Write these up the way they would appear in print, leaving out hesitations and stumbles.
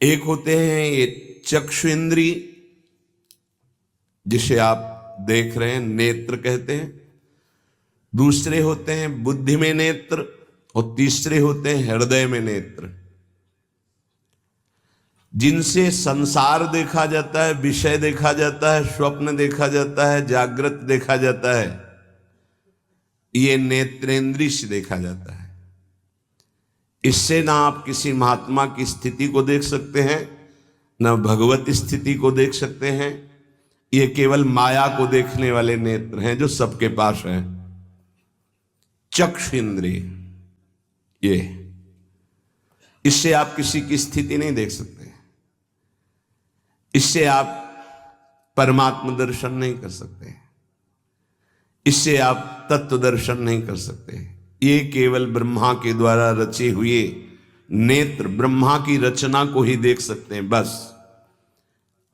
एक होते हैं ये चक्षु इंद्रिय, जिसे आप देख रहे हैं, नेत्र कहते हैं। दूसरे होते हैं बुद्धि में नेत्र, और तीसरे होते हैं हृदय में नेत्र, जिनसे संसार देखा जाता है, विषय देखा जाता है, स्वप्न देखा जाता है, जागृत देखा जाता है। ये नेत्रेंद्रिय से देखा जाता है। इससे ना आप किसी महात्मा की स्थिति को देख सकते हैं, न भगवत स्थिति को देख सकते हैं। ये केवल माया को देखने वाले नेत्र हैं जो सबके पास हैं। चक्षु इंद्रिय, ये इससे आप किसी की स्थिति नहीं देख सकते, इससे आप परमात्मा दर्शन नहीं कर सकते, इससे आप तत्व दर्शन नहीं कर सकते। ये केवल ब्रह्मा के द्वारा रचे हुए नेत्र, ब्रह्मा की रचना को ही देख सकते हैं, बस।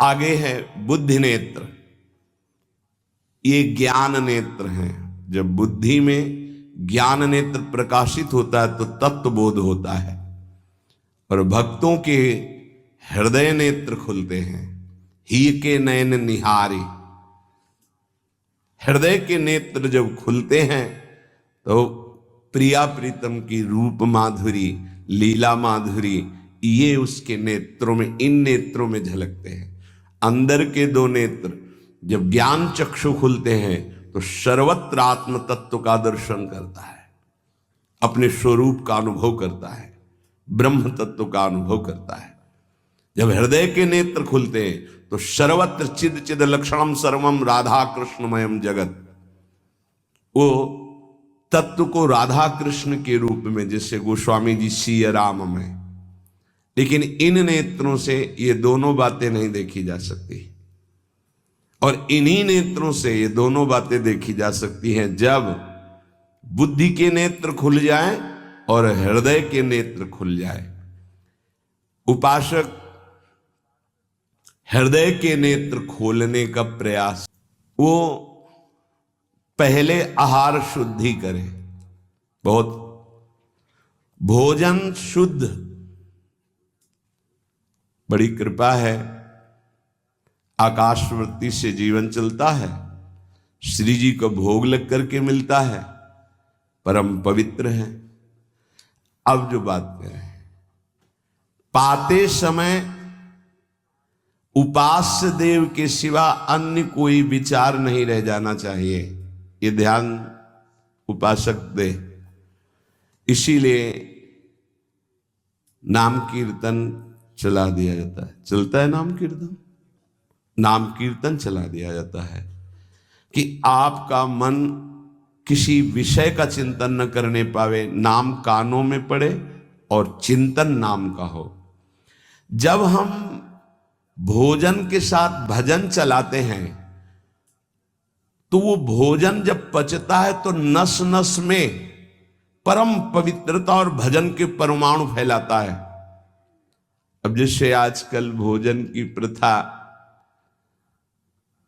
आगे है बुद्धि नेत्र। ये ज्ञान नेत्र हैं। जब बुद्धि में ज्ञान नेत्र प्रकाशित होता है तो तत्व बोध होता है, और भक्तों के हृदय नेत्र खुलते हैं। ही के नयन निहारे, हृदय के नेत्र जब खुलते हैं तो प्रिया प्रीतम की रूप माधुरी, लीला माधुरी, ये उसके नेत्रों में, इन नेत्रों में झलकते हैं। अंदर के दो नेत्र जब ज्ञान चक्षु खुलते हैं तो सर्वत्र आत्म तत्व का दर्शन करता है, अपने स्वरूप का अनुभव करता है, ब्रह्म तत्व का अनुभव करता है। जब हृदय के नेत्र खुलते हैं तो सर्वत्र चिद चिद लक्षणम सर्वम राधा कृष्णमयम जगत, वो तत्व को राधा कृष्ण के रूप में, जैसे गोस्वामी जी सिया राम में। लेकिन इन नेत्रों से ये दोनों बातें नहीं देखी जा सकती, और इन्हीं नेत्रों से ये दोनों बातें देखी जा सकती हैं जब बुद्धि के नेत्र खुल जाए और हृदय के नेत्र खुल जाए। उपासक हृदय के नेत्र खोलने का प्रयास, वो पहले आहार शुद्धि करे, बहुत भोजन शुद्ध। बड़ी कृपा है, आकाशवृत्ति से जीवन चलता है, श्री जी को भोग लग करके मिलता है, परम पवित्र है। अब जो बात कह रहे हैं, पाते समय उपास्य देव के सिवा अन्य कोई विचार नहीं रह जाना चाहिए, ये ध्यान उपासक दे। इसीलिए नाम कीर्तन चला दिया जाता है, चलता है नाम कीर्तन, नाम कीर्तन चला दिया जाता है कि आपका मन किसी विषय का चिंतन न करने पावे, नाम कानों में पड़े और चिंतन नाम का हो। जब हम भोजन के साथ भजन चलाते हैं तो वो भोजन जब पचता है तो नस नस में परम पवित्रता और भजन के परमाणु फैलाता है। अब जैसे आजकल भोजन की प्रथा,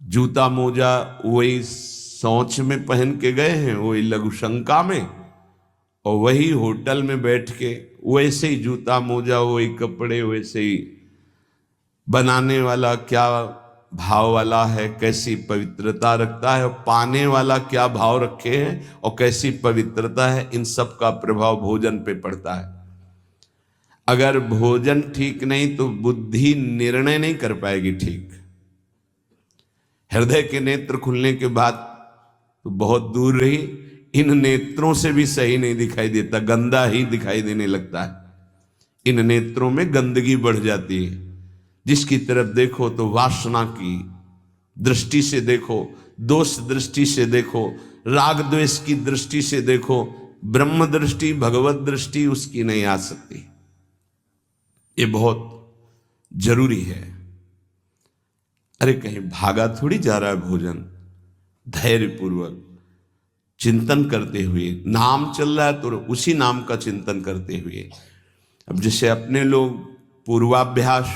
जूता मोजा वही शौच में पहन के गए हैं, वही लघुशंका में, और वही होटल में बैठ के वैसे ही जूता मोजा, वही कपड़े, वैसे ही बनाने वाला क्या भाव वाला है, कैसी पवित्रता रखता है, और पाने वाला क्या भाव रखे हैं और कैसी पवित्रता है, इन सब का प्रभाव भोजन पे पड़ता है। अगर भोजन ठीक नहीं तो बुद्धि निर्णय नहीं कर पाएगी ठीक। हृदय के नेत्र खुलने के बाद तो बहुत दूर रही, इन नेत्रों से भी सही नहीं दिखाई देता, गंदा ही दिखाई देने लगता है। इन नेत्रों में गंदगी बढ़ जाती है। जिसकी तरफ देखो तो वासना की दृष्टि से देखो, दोष दृष्टि से देखो, राग द्वेष की दृष्टि से देखो, ब्रह्म दृष्टि, भगवत दृष्टि उसकी नहीं आ सकती। ये बहुत जरूरी है। अरे कहीं भागा थोड़ी जा रहा है भोजन, धैर्य पूर्वक चिंतन करते हुए, नाम चल रहा है तो उसी नाम का चिंतन करते हुए। अब जैसे अपने लोग पूर्वाभ्यास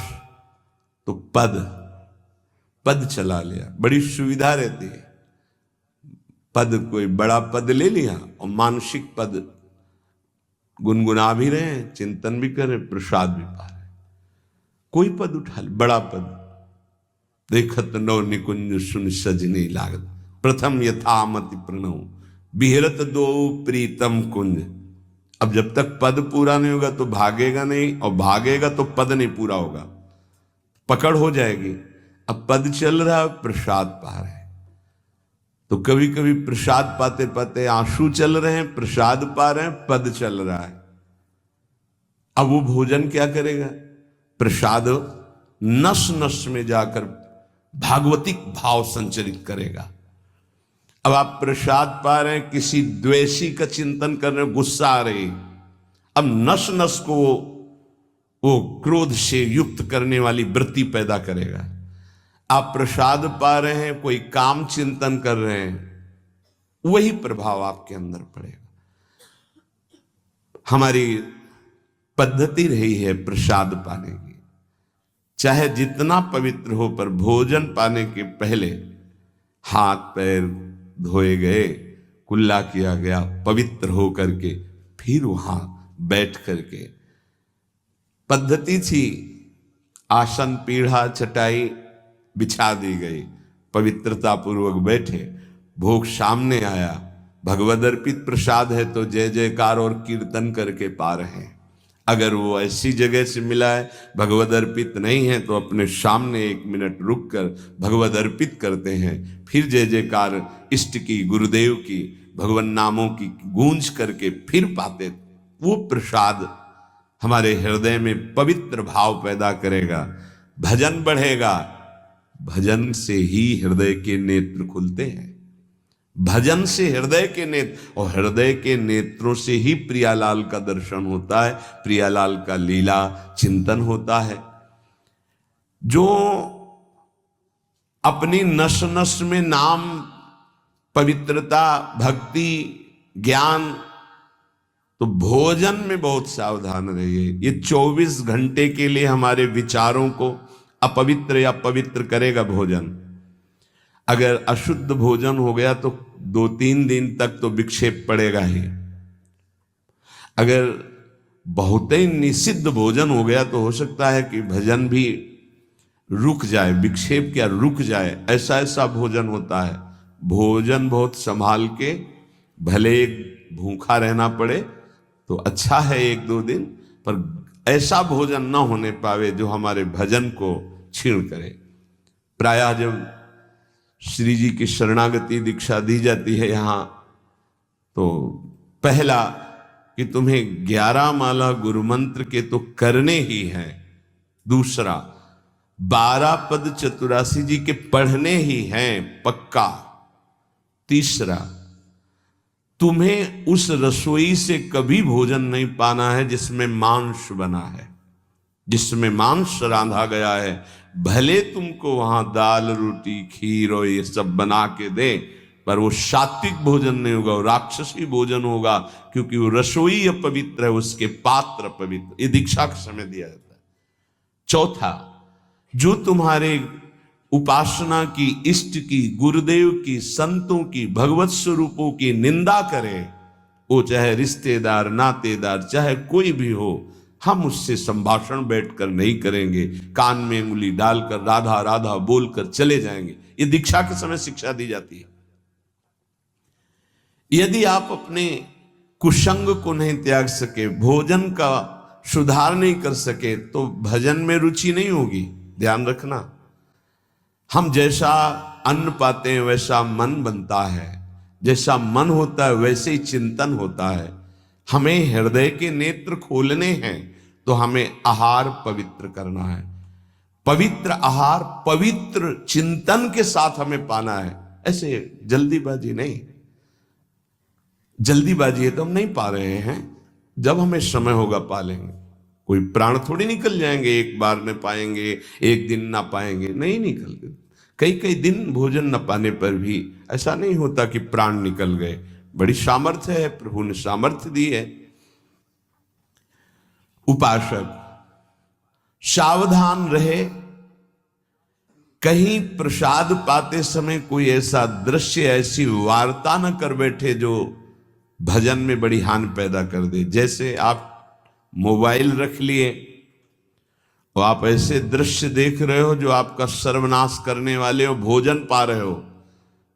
तो पद चला लिया, बड़ी सुविधा रहती है। पद, कोई बड़ा पद ले लिया और मानसिक पद गुनगुना भी रहे हैं, चिंतन भी कर रहे, प्रसाद भी पा रहे। कोई पद उठा ले, बड़ा पद, देखत नौ निकुंज सुन सजनी लागत, प्रथम यथामति प्रणव बिहरत दो प्रीतम कुंज। अब जब तक पद पूरा नहीं होगा तो भागेगा नहीं, और भागेगा तो पद नहीं पूरा होगा, पकड़ हो जाएगी। अब पद चल रहा है, प्रसाद पा रहे हैं, तो कभी कभी प्रसाद पाते पाते आंसू चल रहे हैं, प्रसाद पा रहे हैं, पद चल रहा है। अब वो भोजन क्या करेगा? प्रसाद नस नस में जाकर भागवतिक भाव संचरित करेगा। अब आप प्रसाद पा रहे हैं, किसी द्वेषी का चिंतन कर रहे हैं, गुस्सा आ रही, अब नस नस को वो क्रोध से युक्त करने वाली वृत्ति पैदा करेगा। आप प्रसाद पा रहे हैं, कोई काम चिंतन कर रहे हैं, वही प्रभाव आपके अंदर पड़ेगा। हमारी पद्धति रही है प्रसाद पाने की, चाहे जितना पवित्र हो, पर भोजन पाने के पहले हाथ पैर धोए गए, कुल्ला किया गया, पवित्र हो करके फिर वहां बैठ करके, पद्धति थी, आसन पीढ़ा चटाई बिछा दी गई, पवित्रता पूर्वक बैठे, भोग सामने आया, भगवद अर्पित प्रसाद है तो जय जयकार और कीर्तन करके पा रहे हैं। अगर वो ऐसी जगह से मिला है, भगवद अर्पित नहीं है, तो अपने सामने 1 मिनट रुक कर भगवद अर्पित करते हैं, फिर जय जयकार इष्ट की, गुरुदेव की, भगवान नामों की गूंज करके फिर पाते। वो प्रसाद हमारे हृदय में पवित्र भाव पैदा करेगा, भजन बढ़ेगा। भजन से ही हृदय के नेत्र खुलते हैं, भजन से हृदय के नेत्र, और हृदय के नेत्रों से ही प्रियालाल का दर्शन होता है, प्रियालाल का लीला चिंतन होता है। जो अपनी नस नस में नाम, पवित्रता, भक्ति, ज्ञान, तो भोजन में बहुत सावधान रहिए। ये 24 घंटे के लिए हमारे विचारों को अपवित्र या पवित्र करेगा भोजन। अगर अशुद्ध भोजन हो गया तो 2-3 दिन तक तो विक्षेप पड़ेगा ही। अगर बहुत ही निषिद्ध भोजन हो गया तो हो सकता है कि भजन भी रुक जाए, विक्षेप क्या रुक जाए, ऐसा ऐसा भोजन होता है। भोजन बहुत संभाल के, भले भूखा रहना पड़े तो अच्छा है 1-2 दिन, पर ऐसा भोजन न होने पावे जो हमारे भजन को छीण करे। प्रायः जब श्री जी की शरणागति दीक्षा दी जाती है यहाँ, तो पहला कि तुम्हें 11 माला गुरु मंत्र के तो करने ही हैं, दूसरा 12 पद चतुरासी जी के पढ़ने ही हैं पक्का, तीसरा तुम्हें उस रसोई से कभी भोजन नहीं पाना है जिसमें मांस बना है, जिसमें मांस रांधा गया है। भले तुमको वहां दाल रोटी खीर और ये सब बना के दे, पर वो सात्विक भोजन नहीं होगा, वो राक्षसी भोजन होगा, क्योंकि वो रसोई अपवित्र है, उसके पात्र पवित्र। ये दीक्षा के समय दिया जाता है। चौथा, जो तुम्हारे उपासना की, इष्ट की, गुरुदेव की, संतों की, भगवत स्वरूपों की निंदा करे, वो चाहे रिश्तेदार, नातेदार, चाहे कोई भी हो, हम उससे संभाषण बैठकर नहीं करेंगे, कान में उंगली डालकर राधा राधा बोलकर चले जाएंगे। ये दीक्षा के समय शिक्षा दी जाती है। यदि आप अपने कुसंग को नहीं त्याग सके, भोजन का सुधार नहीं कर सके, तो भजन में रुचि नहीं होगी। ध्यान रखना, हम जैसा अन्न पाते हैं वैसा मन बनता है, जैसा मन होता है वैसे ही चिंतन होता है। हमें हृदय के नेत्र खोलने हैं तो हमें आहार पवित्र करना है। पवित्र आहार पवित्र चिंतन के साथ हमें पाना है, ऐसे जल्दीबाजी नहीं। जल्दीबाजी है तो हम नहीं पा रहे हैं, जब हमें समय होगा पा लेंगे। कोई प्राण थोड़ी निकल जाएंगे, एक बार न पाएंगे, एक दिन ना पाएंगे, नहीं निकलते। कई कई दिन भोजन न पाने पर भी ऐसा नहीं होता कि प्राण निकल गए। बड़ी सामर्थ्य है, प्रभु ने सामर्थ्य दी है। उपासक सावधान रहे, कहीं प्रसाद पाते समय कोई ऐसा दृश्य, ऐसी वार्ता न कर बैठे जो भजन में बड़ी हानि पैदा कर दे। जैसे आप मोबाइल रख लिए तो आप ऐसे दृश्य देख रहे हो जो आपका सर्वनाश करने वाले हो, भोजन पा रहे हो,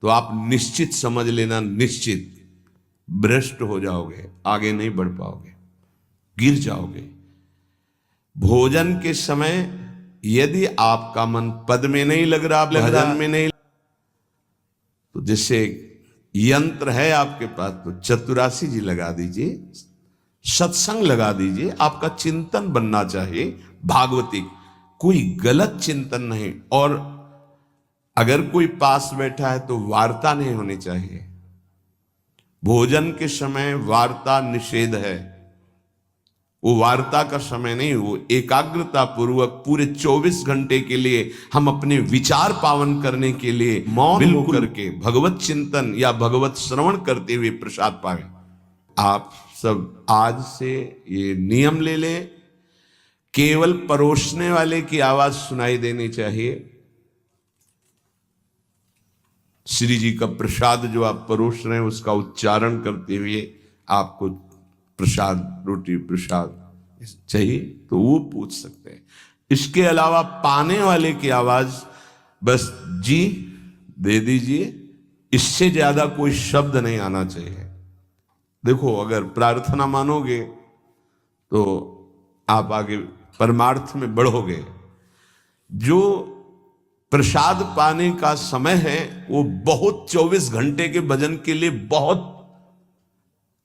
तो आप निश्चित समझ लेना, निश्चित भ्रष्ट हो जाओगे, आगे नहीं बढ़ पाओगे, गिर जाओगे। भोजन के समय यदि आपका मन पद में नहीं लग रहा, भजन में नहीं, तो जैसे यंत्र है आपके पास, तो चतुरासी जी लगा दीजिए, सत्संग लगा दीजिए, आपका चिंतन बनना चाहिए भागवती, कोई गलत चिंतन नहीं। और अगर कोई पास बैठा है तो वार्ता नहीं होनी चाहिए। भोजन के समय वार्ता निषेध है, वो वार्ता का समय नहीं, वो एकाग्रता पूर्वक पूरे 24 घंटे के लिए हम अपने विचार पावन करने के लिए मौन होकर के भगवत चिंतन या भगवत श्रवण करते हुए प्रसाद पावे। आप सब आज से ये नियम ले लें, केवल परोसने वाले की आवाज सुनाई देनी चाहिए। श्री जी का प्रसाद जो आप परोस रहे हैं उसका उच्चारण करते हुए आपको प्रसाद, रोटी प्रसाद चाहिए तो वो पूछ सकते हैं। इसके अलावा पाने वाले की आवाज बस जी दे दीजिए, इससे ज्यादा कोई शब्द नहीं आना चाहिए। देखो, अगर प्रार्थना मानोगे तो आप आगे परमार्थ में बढ़ोगे। जो प्रसाद पाने का समय है वो बहुत 24 घंटे के भजन के लिए बहुत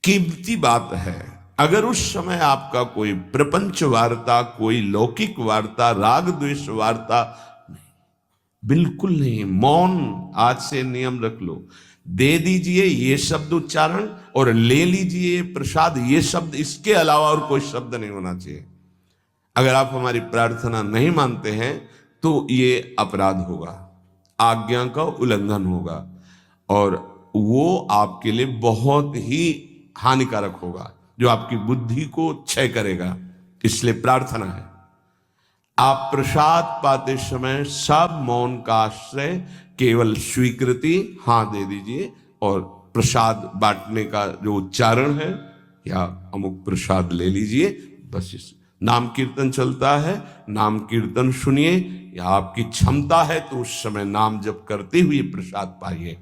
कीमती बात है। अगर उस समय आपका कोई प्रपंच वार्ता, कोई लौकिक वार्ता, राग द्वेष वार्ता, बिल्कुल नहीं, मौन आज से नियम रख लो। दे दीजिए ये शब्द उच्चारण और ले लीजिए प्रसाद ये शब्द, इसके अलावा और कोई शब्द नहीं होना चाहिए। अगर आप हमारी प्रार्थना नहीं मानते हैं तो ये अपराध होगा, आज्ञा का उल्लंघन होगा और वो आपके लिए बहुत ही हानिकारक होगा, जो आपकी बुद्धि को क्षय करेगा। इसलिए प्रार्थना है, आप प्रसाद पाते समय सब मौन का आश्रय, केवल स्वीकृति हाँ दे दीजिए और प्रसाद बांटने का जो उच्चारण है या अमुक प्रसाद ले लीजिए। बस इस नाम कीर्तन चलता है, नाम कीर्तन सुनिए, या आपकी क्षमता है तो उस समय नाम जप करते हुए प्रसाद पाइए।